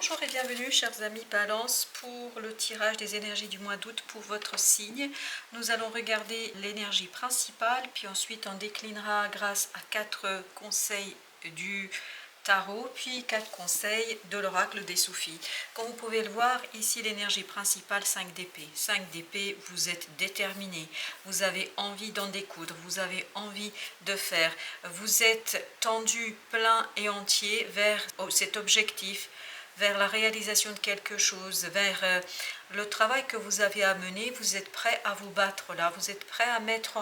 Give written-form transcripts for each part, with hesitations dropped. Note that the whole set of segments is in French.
Bonjour et bienvenue chers amis Balance pour le tirage des énergies du mois d'août pour votre signe. Nous allons regarder l'énergie principale, puis ensuite on déclinera grâce à 4 conseils du tarot, puis 4 conseils de l'oracle des soufis. Comme vous pouvez le voir, ici l'énergie principale 5 d'épée. 5 d'épée, vous êtes déterminé, vous avez envie d'en découdre, vous avez envie de faire, vous êtes tendu, plein et entier vers cet objectif, vers la réalisation de quelque chose, vers le travail que vous avez à mener. Vous êtes prêt à vous battre là, vous êtes prêt à mettre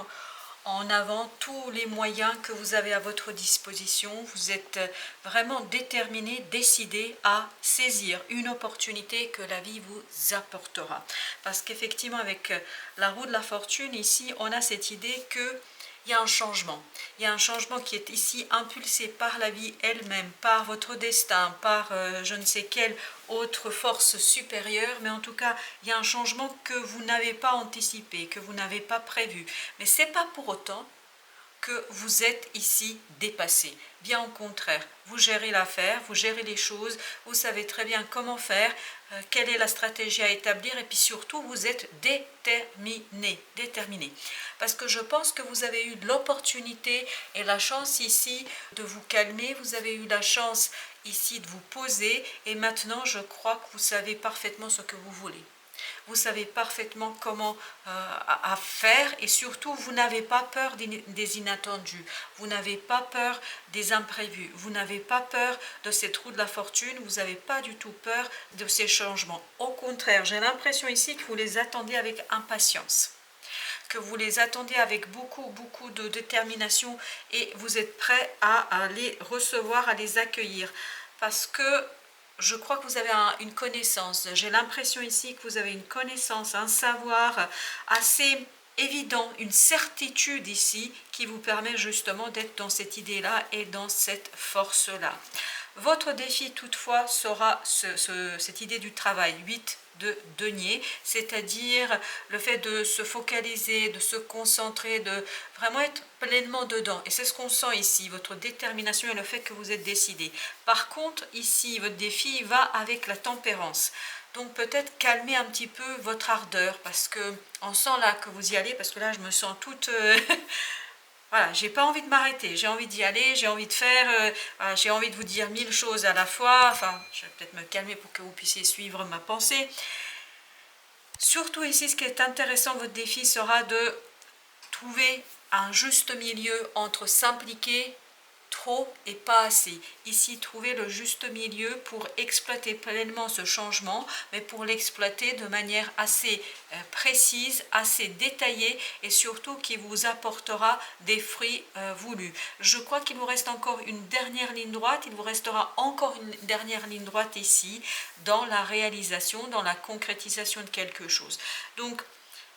en avant tous les moyens que vous avez à votre disposition. Vous êtes vraiment déterminé, décidé à saisir une opportunité que la vie vous apportera. Parce qu'effectivement, avec la roue de la fortune, ici, on a cette idée que il y a un changement. Il y a un changement qui est ici impulsé par la vie elle-même, par votre destin, par je ne sais quelle autre force supérieure, mais en tout cas, il y a un changement que vous n'avez pas anticipé, que vous n'avez pas prévu. Mais ce n'est pas pour autant que vous êtes ici dépassé. Bien au contraire, vous gérez l'affaire, vous gérez les choses, vous savez très bien comment faire, quelle est la stratégie à établir, et puis surtout, vous êtes déterminé. Parce que je pense que vous avez eu l'opportunité et la chance ici de vous calmer, vous avez eu la chance ici de vous poser, et maintenant je crois que vous savez parfaitement ce que vous voulez. Vous savez parfaitement comment à faire, et surtout vous n'avez pas peur des inattendus, vous n'avez pas peur des imprévus, vous n'avez pas peur de cette roue de la fortune, vous n'avez pas du tout peur de ces changements. Au contraire, j'ai l'impression ici que vous les attendez avec impatience, que vous les attendez avec beaucoup de détermination, et vous êtes prêt à les recevoir, à les accueillir, parce que je crois que vous avez une connaissance. J'ai l'impression ici que vous avez une connaissance, un savoir assez évident, une certitude ici qui vous permet justement d'être dans cette idée-là et dans cette force-là. Votre défi toutefois sera cette idée du travail, 8 de denier, c'est-à-dire le fait de se focaliser, de se concentrer, de vraiment être pleinement dedans. Et c'est ce qu'on sent ici, votre détermination et le fait que vous êtes décidé. Par contre, ici, votre défi va avec la tempérance. Donc peut-être calmer un petit peu votre ardeur, parce que on sent là que vous y allez, parce que là je me sens toute... Voilà, j'ai pas envie de m'arrêter, j'ai envie d'y aller, j'ai envie de faire, j'ai envie de vous dire 1000 choses à la fois. Enfin, je vais peut-être me calmer pour que vous puissiez suivre ma pensée. Surtout ici, ce qui est intéressant, votre défi sera de trouver un juste milieu entre s'impliquer trop et pas assez. Ici, trouver le juste milieu pour exploiter pleinement ce changement, mais pour l'exploiter de manière assez précise, assez détaillée, et surtout qui vous apportera des fruits voulus. Je crois qu'il vous reste encore une dernière ligne droite, il vous restera encore une dernière ligne droite ici, dans la réalisation, dans la concrétisation de quelque chose. Donc,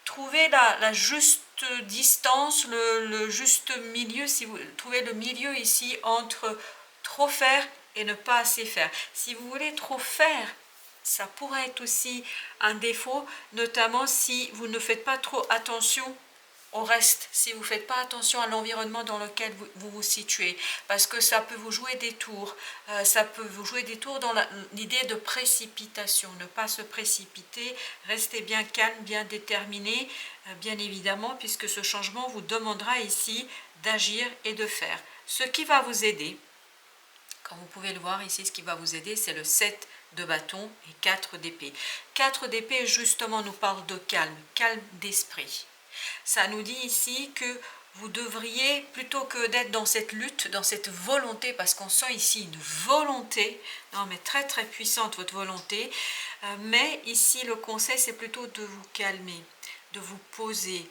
trouvez la juste distance, le juste milieu, si vous trouvez le milieu ici entre trop faire et ne pas assez faire. Si vous voulez trop faire, ça pourrait être aussi un défaut, notamment si vous ne faites pas trop attention au reste, si vous ne faites pas attention à l'environnement dans lequel vous vous situez, parce que ça peut vous jouer des tours, dans l'idée de précipitation. Ne pas se précipiter, restez bien calme, bien déterminé, bien évidemment, puisque ce changement vous demandera ici d'agir et de faire. Ce qui va vous aider, comme vous pouvez le voir ici, ce qui va vous aider, c'est le 7 de bâton et 4 d'épée. 4 d'épée, justement, nous parle de calme, calme d'esprit. Ça nous dit ici que vous devriez, plutôt que d'être dans cette lutte, dans cette volonté, parce qu'on sent ici une volonté, non mais très très puissante votre volonté, mais ici le conseil c'est plutôt de vous calmer, de vous poser,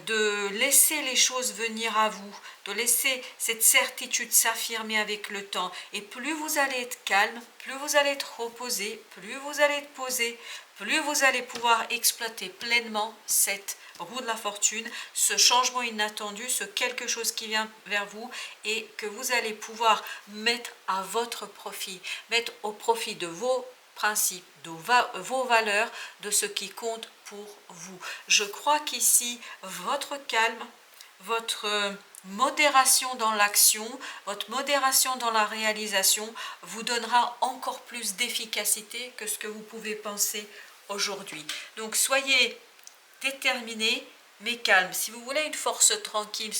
de laisser les choses venir à vous, de laisser cette certitude s'affirmer avec le temps. Et plus vous allez être calme, plus vous allez être reposé, plus vous allez être posé, plus vous allez pouvoir exploiter pleinement cette roue de la fortune, ce changement inattendu, ce quelque chose qui vient vers vous et que vous allez pouvoir mettre à votre profit, mettre au profit de vos principes, de vos valeurs, de ce qui compte pour vous. Je crois qu'ici, votre calme, votre modération dans l'action, votre modération dans la réalisation vous donnera encore plus d'efficacité que ce que vous pouvez penser aujourd'hui. Donc soyez déterminé mais calme. Si vous voulez une force tranquille.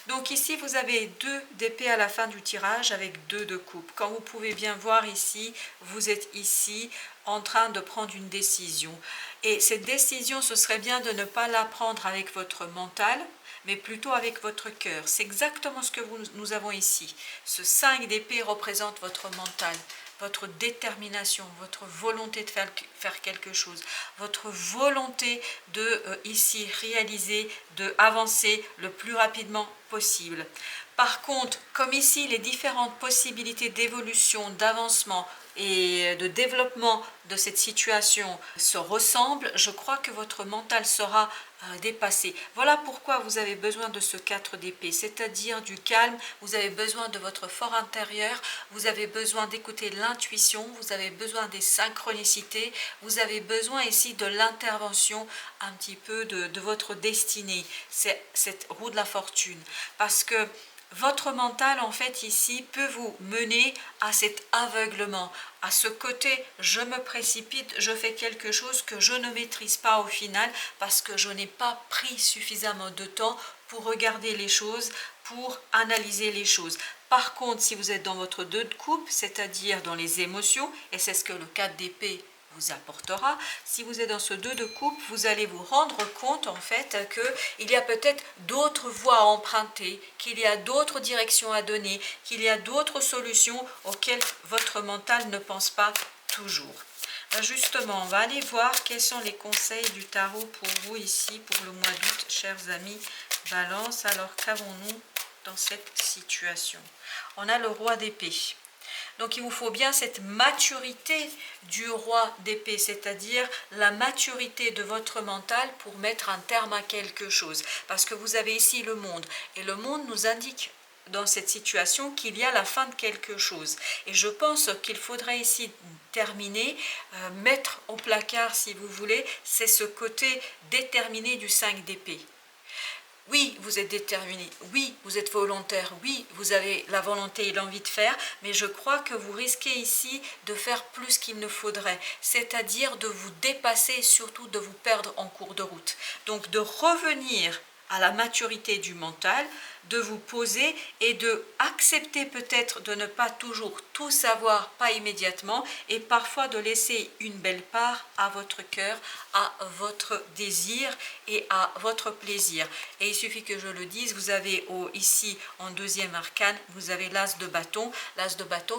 Donc ici vous avez 2 d'épée à la fin du tirage avec 2 de coupe. Quand vous pouvez bien voir ici, vous êtes ici en train de prendre une décision. Et cette décision, ce serait bien de ne pas la prendre avec votre mental, mais plutôt avec votre cœur. C'est exactement ce que nous avons ici. Ce 5 d'épée représente votre mental, votre détermination, votre volonté de faire quelque chose, votre volonté de ici réaliser, de avancer le plus rapidement possible. Par contre, comme ici les différentes possibilités d'évolution, d'avancement et de développement de cette situation se ressemblent, je crois que votre mental sera dépassé. Voilà pourquoi vous avez besoin de ce 4 d'épée, c'est-à-dire du calme, vous avez besoin de votre fort intérieur, vous avez besoin d'écouter l'intuition, vous avez besoin des synchronicités, vous avez besoin ici de l'intervention un petit peu de votre destinée, c'est cette roue de la fortune, parce que votre mental, en fait, ici, peut vous mener à cet aveuglement, à ce côté « je me précipite, je fais quelque chose que je ne maîtrise pas au final parce que je n'ai pas pris suffisamment de temps pour regarder les choses, pour analyser les choses ». Par contre, si vous êtes dans votre 2 de coupe, c'est-à-dire dans les émotions, et c'est ce que le 4 d'épée vous apportera, si vous êtes dans ce 2 de coupe, vous allez vous rendre compte en fait qu'il y a peut-être d'autres voies à emprunter, qu'il y a d'autres directions à donner, qu'il y a d'autres solutions auxquelles votre mental ne pense pas toujours. Justement, on va aller voir quels sont les conseils du tarot pour vous ici pour le mois d'août, chers amis Balance. Alors qu'avons-nous dans cette situation? On a le roi d'épée. Donc il vous faut bien cette maturité du roi d'épée, c'est-à-dire la maturité de votre mental pour mettre un terme à quelque chose. Parce que vous avez ici le monde, et le monde nous indique dans cette situation qu'il y a la fin de quelque chose. Et je pense qu'il faudrait ici terminer, mettre au placard si vous voulez, c'est ce côté déterminé du 5 d'épée. Oui, vous êtes déterminé, oui, vous êtes volontaire, oui, vous avez la volonté et l'envie de faire, mais je crois que vous risquez ici de faire plus qu'il ne faudrait, c'est-à-dire de vous dépasser et surtout de vous perdre en cours de route. Donc de revenir à la maturité du mental, de vous poser et de accepter peut-être de ne pas toujours tout savoir, pas immédiatement, et parfois de laisser une belle part à votre cœur, à votre désir et à votre plaisir. Et il suffit que je le dise, vous avez ici en 2e arcane, vous avez l'as de bâton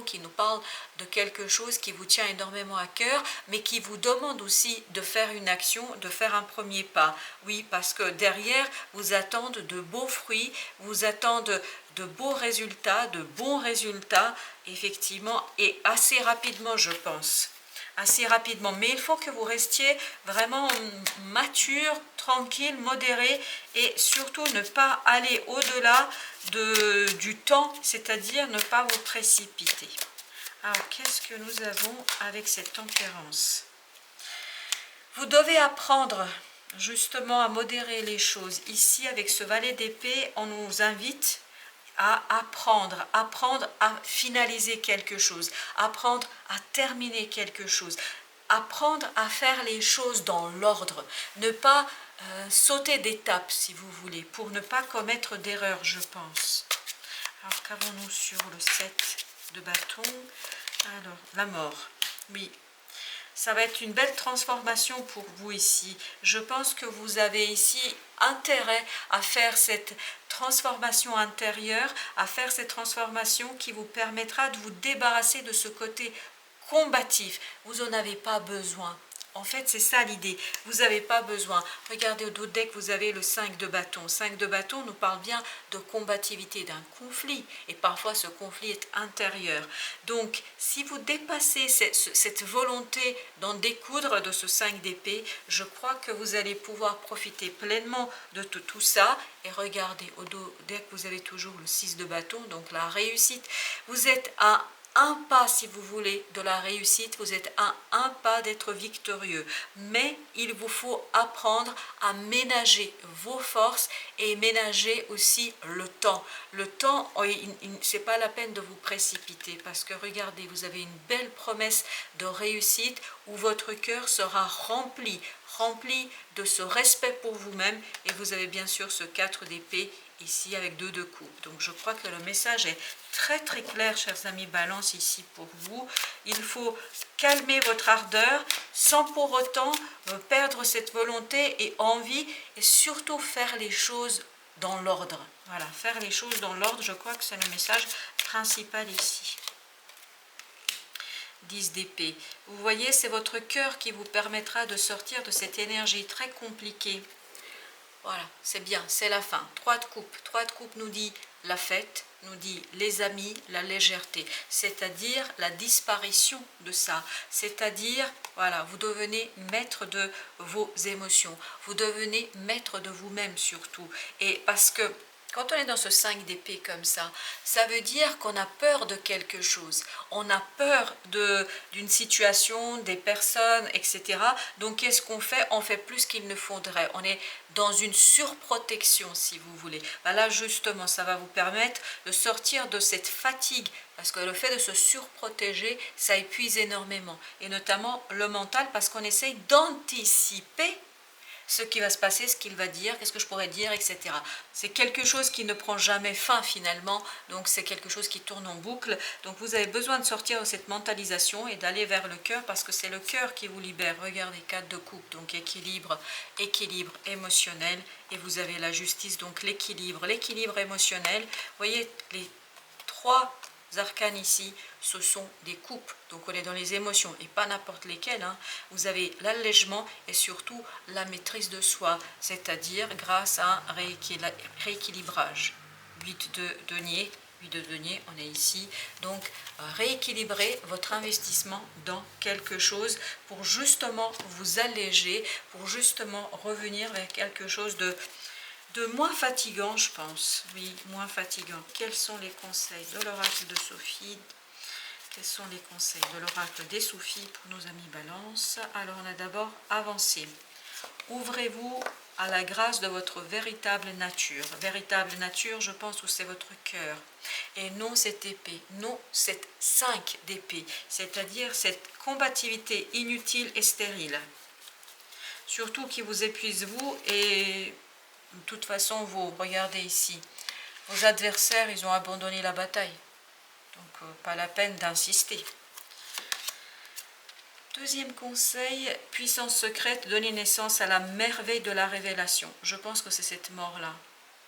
qui nous parle de quelque chose qui vous tient énormément à cœur, mais qui vous demande aussi de faire une action, de faire un premier pas. Oui, parce que derrière, vous attendent de beaux fruits, vous attendent de beaux résultats, de bons résultats, effectivement, et assez rapidement, je pense. Assez rapidement, mais il faut que vous restiez vraiment mature, tranquille, modéré, et surtout ne pas aller au-delà du temps, c'est-à-dire ne pas vous précipiter. Alors, qu'est-ce que nous avons avec cette tempérance? Vous devez apprendre justement à modérer les choses. Ici, avec ce valet d'épée, on nous invite à apprendre à finaliser quelque chose, apprendre à terminer quelque chose, apprendre à faire les choses dans l'ordre, ne pas sauter d'étapes si vous voulez, pour ne pas commettre d'erreurs, je pense. Alors qu'avons-nous sur le 7 de bâton? Alors, la mort, oui. Ça va être une belle transformation pour vous ici. Je pense que vous avez ici intérêt à faire cette transformation intérieure, à faire cette transformation qui vous permettra de vous débarrasser de ce côté combatif. Vous n'en avez pas besoin. En fait, c'est ça l'idée. Vous n'avez pas besoin. Regardez au dos de deck, vous avez le 5 de bâton. 5 de bâton nous parle bien de combativité, d'un conflit. Et parfois, ce conflit est intérieur. Donc, si vous dépassez cette volonté d'en découdre de ce 5 d'épée, je crois que vous allez pouvoir profiter pleinement de tout ça. Et regardez, au dos de deck, vous avez toujours le 6 de bâton, donc la réussite. Vous êtes à un pas, si vous voulez, de la réussite, vous êtes à un pas d'être victorieux. Mais il vous faut apprendre à ménager vos forces et ménager aussi le temps. Le temps, c'est pas la peine de vous précipiter parce que regardez, vous avez une belle promesse de réussite où votre cœur sera rempli de ce respect pour vous-même, et vous avez bien sûr ce 4 d'épée ici avec 2 de coupe. Donc je crois que le message est très très clair, chers amis Balance, ici pour vous. Il faut calmer votre ardeur sans pour autant perdre cette volonté et envie, et surtout faire les choses dans l'ordre. Voilà, faire les choses dans l'ordre, je crois que c'est le message principal ici. 10 d'épée. Vous voyez, c'est votre cœur qui vous permettra de sortir de cette énergie très compliquée. Voilà, c'est bien, c'est la fin. 3 de coupe. 3 de coupe nous dit la fête, nous dit les amis, la légèreté, c'est-à-dire la disparition de ça. C'est-à-dire, voilà, vous devenez maître de vos émotions. Vous devenez maître de vous-même surtout. Et parce que quand on est dans ce 5 d'épée comme ça veut dire qu'on a peur de quelque chose. On a peur d'une situation, des personnes, etc. Donc, qu'est-ce qu'on fait? On fait plus qu'il ne faudrait. On est dans une surprotection, si vous voulez. Ben là, justement, ça va vous permettre de sortir de cette fatigue. Parce que le fait de se surprotéger, ça épuise énormément. Et notamment le mental, parce qu'on essaye d'anticiper ce qui va se passer, ce qu'il va dire, qu'est-ce que je pourrais dire, etc. C'est quelque chose qui ne prend jamais fin finalement, donc c'est quelque chose qui tourne en boucle. Donc vous avez besoin de sortir de cette mentalisation et d'aller vers le cœur, parce que c'est le cœur qui vous libère. Regardez, 4 de coupe, donc équilibre émotionnel, et vous avez la justice, donc l'équilibre émotionnel. Vous voyez, les 3 arcanes ici, ce sont des coupes, donc on est dans les émotions et pas n'importe lesquelles, hein. Vous avez l'allègement et surtout la maîtrise de soi, c'est-à-dire grâce à un rééquilibrage. 8 de denier, on est ici, donc rééquilibrer votre investissement dans quelque chose pour justement vous alléger, pour justement revenir vers quelque chose de moins fatigant, je pense. Oui, moins fatigant. Quels sont les conseils de l'oracle de Sophie? Quels sont les conseils de l'oracle des Sophies pour nos amis Balance? Alors, on a d'abord avancé. Ouvrez-vous à la grâce de votre véritable nature. Véritable nature, je pense que c'est votre cœur. Et non cette épée, non cette 5 d'épée, c'est-à-dire cette combativité inutile et stérile. Surtout qui vous épuise vous, et de toute façon, vous regardez ici, vos adversaires, ils ont abandonné la bataille. Donc, pas la peine d'insister. Deuxième conseil, puissance secrète, donner naissance à la merveille de la révélation. Je pense que c'est cette mort-là.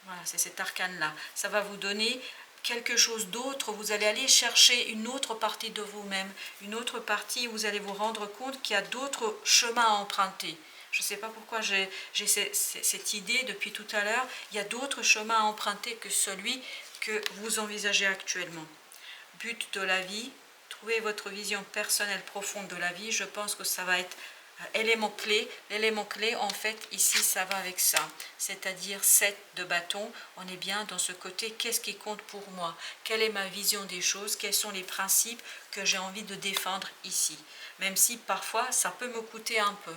Voilà, c'est cet arcane-là. Ça va vous donner quelque chose d'autre. Vous allez aller chercher une autre partie de vous-même, une autre partie où vous allez vous rendre compte qu'il y a d'autres chemins à emprunter. Je ne sais pas pourquoi j'ai cette idée depuis tout à l'heure. Il y a d'autres chemins à emprunter que celui que vous envisagez actuellement. But de la vie, trouvez votre vision personnelle profonde de la vie. Je pense que ça va être élément clé. L'élément clé, en fait, ici, ça va avec ça. C'est-à-dire 7 de bâton. On est bien dans ce côté, qu'est-ce qui compte pour moi? Quelle est ma vision des choses? Quels sont les principes que j'ai envie de défendre ici? Même si parfois, ça peut me coûter un peu.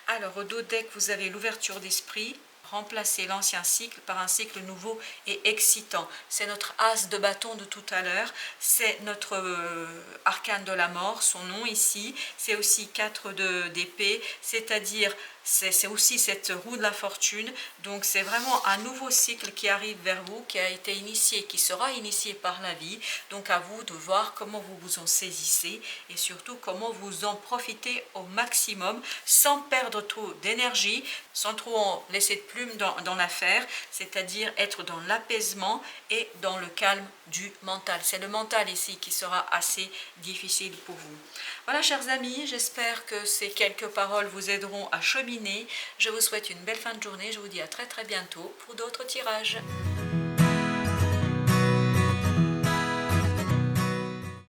Alors, au dos deck, vous avez l'ouverture d'esprit. Remplacer l'ancien cycle par un cycle nouveau et excitant. C'est notre as de bâton de tout à l'heure. C'est notre arcane de la mort, son nom ici. C'est aussi 4 d'épée, c'est-à-dire c'est aussi cette roue de la fortune. Donc c'est vraiment un nouveau cycle qui arrive vers vous, qui a été initié, qui sera initié par la vie. Donc à vous de voir comment vous vous en saisissez et surtout comment vous en profitez au maximum sans perdre trop d'énergie, sans trop en laisser de plume dans l'affaire, c'est-à-dire être dans l'apaisement et dans le calme du mental. C'est le mental ici qui sera assez difficile pour vous. Voilà, chers amis, j'espère que ces quelques paroles vous aideront à cheminer. Je vous souhaite une belle fin de journée. Je vous dis à très très bientôt pour d'autres tirages.